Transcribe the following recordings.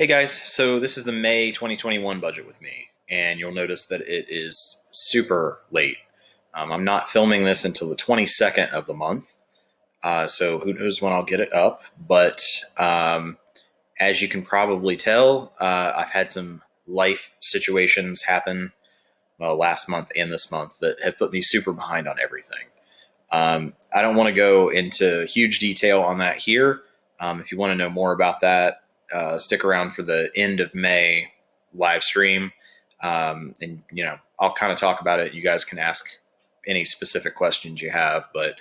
Hey guys, so this is the May 2021 budget with me, and you'll notice that it is super late. I'm not filming this until the 22nd of the month, so who knows when I'll get it up, but as you can probably tell, I've had some life situations happen last month and this month that have put me super behind on everything. I don't want to go into huge detail on that here. If you want to know more about that, stick around for the end of May live stream. And, I'll kind of talk about it. You guys can ask any specific questions you have. But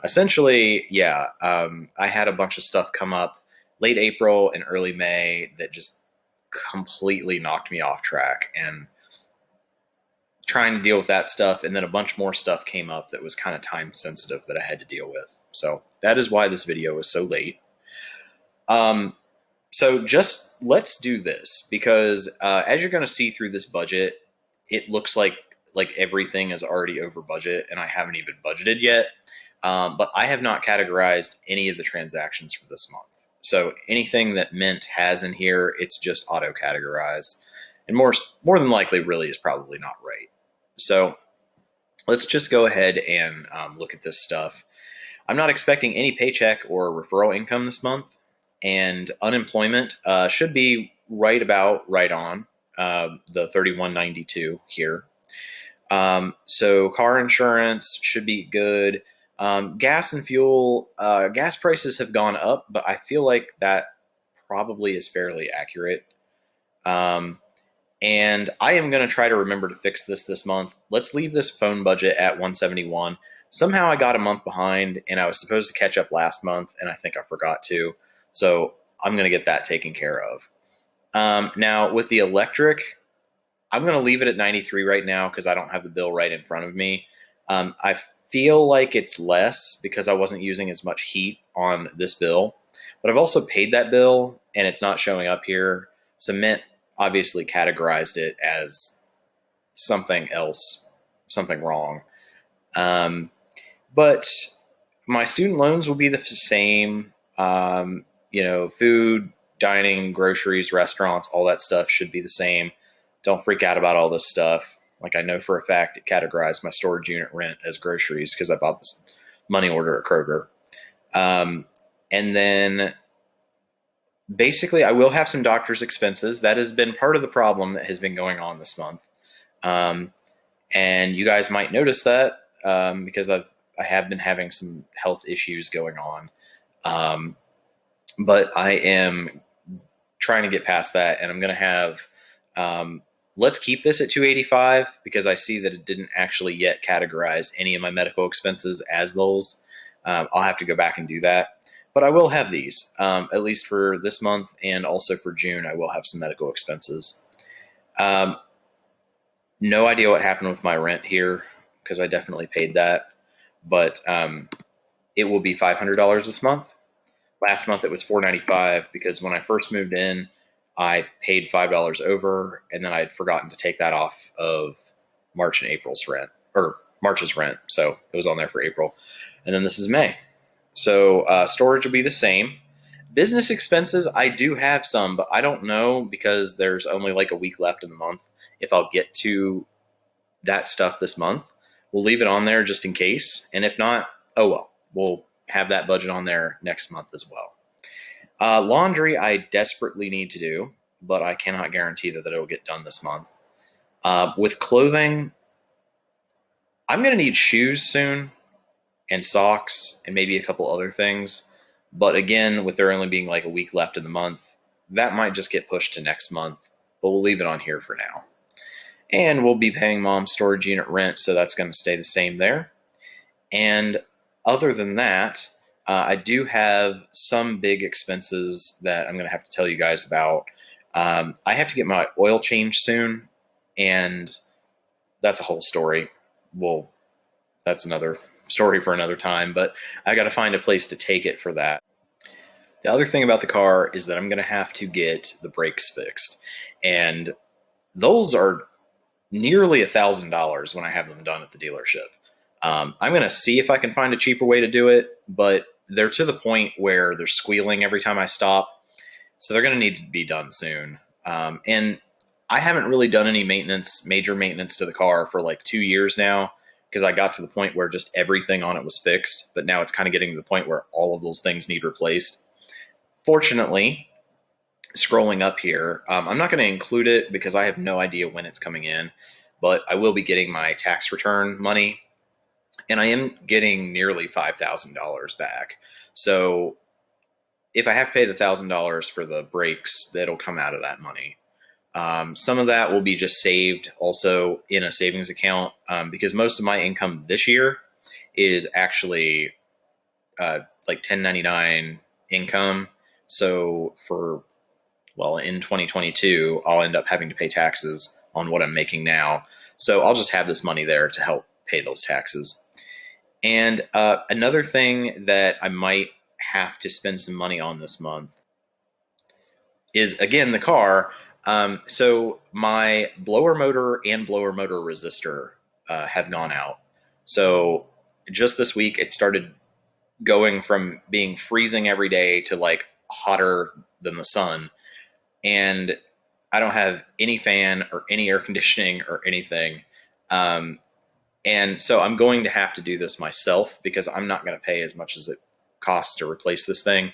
essentially, yeah, I had a bunch of stuff come up late April and early May that just completely knocked me off track. And trying to deal with that stuff, and then a bunch more stuff came up that was kind of time sensitive that I had to deal with. So that is why this video was so late. So just let's do this because as you're going to see through this budget, it looks like everything is already over budget, and I haven't even budgeted yet. But I have not categorized any of the transactions for this month. So anything that Mint has in here, it's just auto categorized, and more than likely really is probably not right. So let's just go ahead and look at this stuff. I'm not expecting any paycheck or referral income this month, and unemployment should be right on the 3192 here. So car insurance should be good. Gas and fuel, gas prices have gone up, but I feel like that probably is fairly accurate. And I am going to try to remember to fix this month. Let's leave this phone budget at 171. Somehow I got a month behind, and I was supposed to catch up last month, and I think I forgot to. So I'm going to get that taken care of. Now with the electric, I'm going to leave it at 93 right now because I don't have the bill right in front of me. I feel like it's less because I wasn't using as much heat on this bill, but I've also paid that bill and it's not showing up here. Mint obviously categorized it as something else, something wrong. But my student loans will be the same. Food, dining, groceries, restaurants, all that stuff should be the same. Don't freak out about all this stuff. Like, I know for a fact it categorized my storage unit rent as groceries because I bought this money order at Kroger. And then basically I will have some doctor's expenses. That has been part of the problem that has been going on this month. And you guys might notice that because I have been having some health issues going on. But I am trying to get past that, and I'm going to have, let's keep this at 285 because I see that it didn't actually yet categorize any of my medical expenses as those. I'll have to go back and do that, but I will have these, at least for this month, and also for June, I will have some medical expenses. No idea what happened with my rent here because I definitely paid that, but it will be $500 this month. Last month it was $495 because when I first moved in, I paid $5 over, and then I had forgotten to take that off of March and April's rent, or March's rent. So it was on there for April. And then this is May. So storage will be the same. Business expenses, I do have some, but I don't know because there's only like a week left in the month if I'll get to that stuff this month. We'll leave it on there just in case. And if not, oh well, we'll have that budget on there next month as well. Laundry I desperately need to do, but I cannot guarantee that it'll get done this month. With clothing, I'm going to need shoes soon, and socks, and maybe a couple other things. But again, with there only being like a week left in the month, that might just get pushed to next month, but we'll leave it on here for now. And we'll be paying Mom's storage unit rent, so that's going to stay the same there. And other than that, I do have some big expenses that I'm going to have to tell you guys about. I have to get my oil changed soon, and that's a whole story. Well, that's another story for another time, but I got to find a place to take it for that. The other thing about the car is that I'm going to have to get the brakes fixed, and those are nearly $1,000 when I have them done at the dealership. I'm going to see if I can find a cheaper way to do it, but they're to the point where they're squealing every time I stop. So they're going to need to be done soon. And I haven't really done any major maintenance to the car for like 2 years now, because I got to the point where just everything on it was fixed. But now it's kind of getting to the point where all of those things need replaced. Fortunately, scrolling up here, I'm not going to include it because I have no idea when it's coming in, but I will be getting my tax return money, and I am getting nearly $5,000 back. So if I have to pay the $1,000 for the brakes, that'll come out of that money. Some of that will be just saved also in a savings account, because most of my income this year is actually like 1099 income. So in 2022, I'll end up having to pay taxes on what I'm making now. So I'll just have this money there to help pay those taxes. And another thing that I might have to spend some money on this month is, again, the car. So my blower motor and blower motor resistor have gone out. So just this week, it started going from being freezing every day to like hotter than the sun. And I don't have any fan or any air conditioning or anything. And so I'm going to have to do this myself because I'm not going to pay as much as it costs to replace this thing.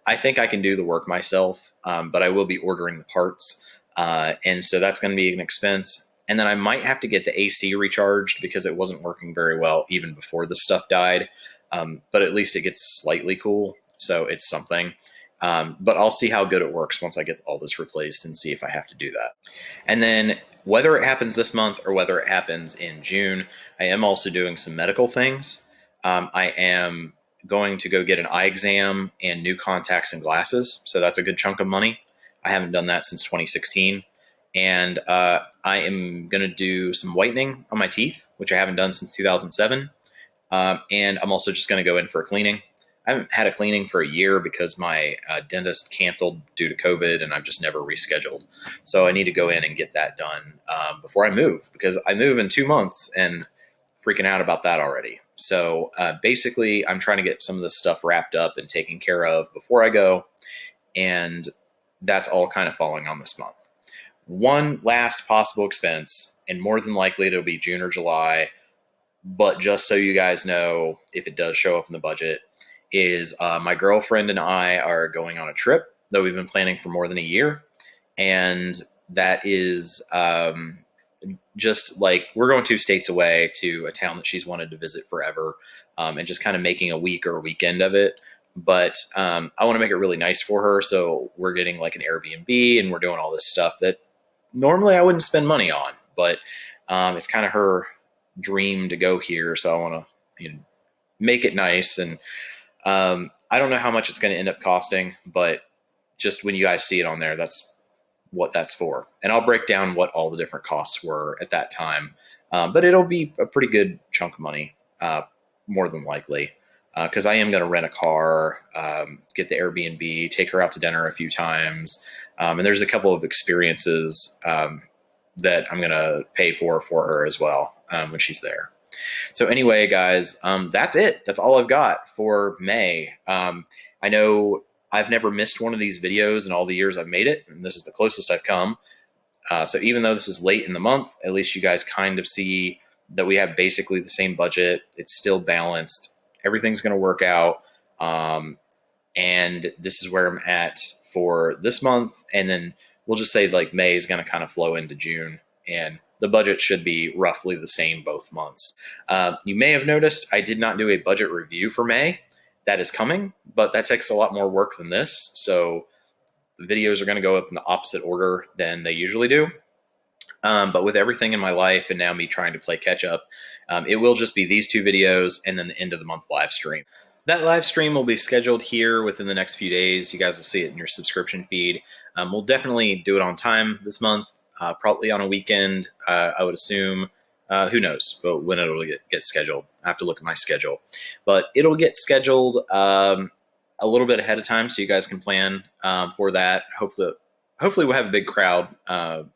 I think I can do the work myself, but I will be ordering the parts. And so that's going to be an expense. And then I might have to get the AC recharged because it wasn't working very well even before the stuff died. But at least it gets slightly cool. So it's something. But I'll see how good it works once I get all this replaced and see if I have to do that. And then whether it happens this month or whether it happens in June, I am also doing some medical things. I am going to go get an eye exam and new contacts and glasses. So that's a good chunk of money. I haven't done that since 2016. And I am going to do some whitening on my teeth, which I haven't done since 2007. And I'm also just going to go in for a cleaning. I haven't had a cleaning for a year because my dentist canceled due to COVID, and I've just never rescheduled. So I need to go in and get that done before I move, because I move in 2 months and freaking out about that already. So basically, I'm trying to get some of this stuff wrapped up and taken care of before I go, and that's all kind of falling on this month. One last possible expense, and more than likely it'll be June or July, but just so you guys know, if it does show up in the budget, is my girlfriend and I are going on a trip that we've been planning for more than a year. And that is just like, we're going 2 states away to a town that she's wanted to visit forever, and just kind of making a week or a weekend of it. But I want to make it really nice for her. So we're getting like an Airbnb, and we're doing all this stuff that normally I wouldn't spend money on, but it's kind of her dream to go here. So I want to make it nice. And I don't know how much it's going to end up costing, but just when you guys see it on there, that's what that's for. And I'll break down what all the different costs were at that time. But it'll be a pretty good chunk of money, more than likely, because I am going to rent a car, get the Airbnb, take her out to dinner a few times. And there's a couple of experiences that I'm going to pay for her as well when she's there. So anyway, guys, that's it. That's all I've got for May. I know I've never missed one of these videos in all the years I've made it, and this is the closest I've come. So even though this is late in the month, at least you guys kind of see that we have basically the same budget. It's still balanced. Everything's going to work out. And this is where I'm at for this month. And then we'll just say like May is going to kind of flow into June, and the budget should be roughly the same both months. You may have noticed I did not do a budget review for May. That is coming, but that takes a lot more work than this. So the videos are going to go up in the opposite order than they usually do. But with everything in my life and now me trying to play catch up, it will just be these 2 videos and then the end of the month live stream. That live stream will be scheduled here within the next few days. You guys will see it in your subscription feed. We'll definitely do it on time this month. Probably on a weekend, I would assume. Who knows? But when it'll get scheduled, I have to look at my schedule. But it'll get scheduled a little bit ahead of time, so you guys can plan for that. Hopefully we'll have a big crowd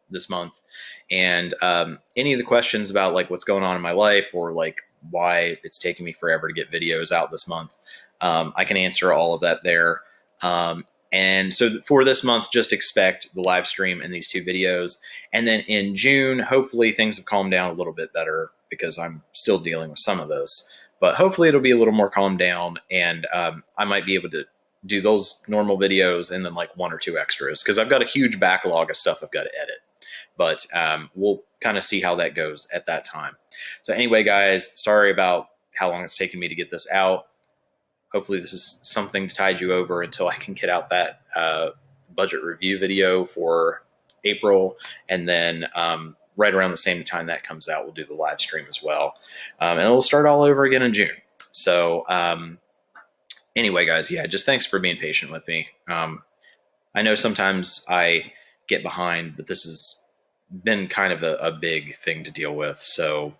this month. And any of the questions about like what's going on in my life, or like why it's taking me forever to get videos out this month, I can answer all of that there. And so for this month, just expect the live stream and these 2 videos. And then in June, hopefully things have calmed down a little bit better, because I'm still dealing with some of this. But hopefully it'll be a little more calmed down, and I might be able to do those normal videos and then like 1 or 2 extras, because I've got a huge backlog of stuff I've got to edit. But we'll kind of see how that goes at that time. So anyway, guys, sorry about how long it's taken me to get this out. Hopefully this is something to tide you over until I can get out that budget review video for April. And then right around the same time that comes out, we'll do the live stream as well. And we'll start all over again in June. So anyway, guys, yeah, just thanks for being patient with me. I know sometimes I get behind, but this has been kind of a big thing to deal with. So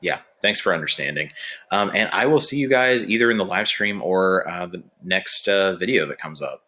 yeah, thanks for understanding. And I will see you guys either in the live stream or the next video that comes up.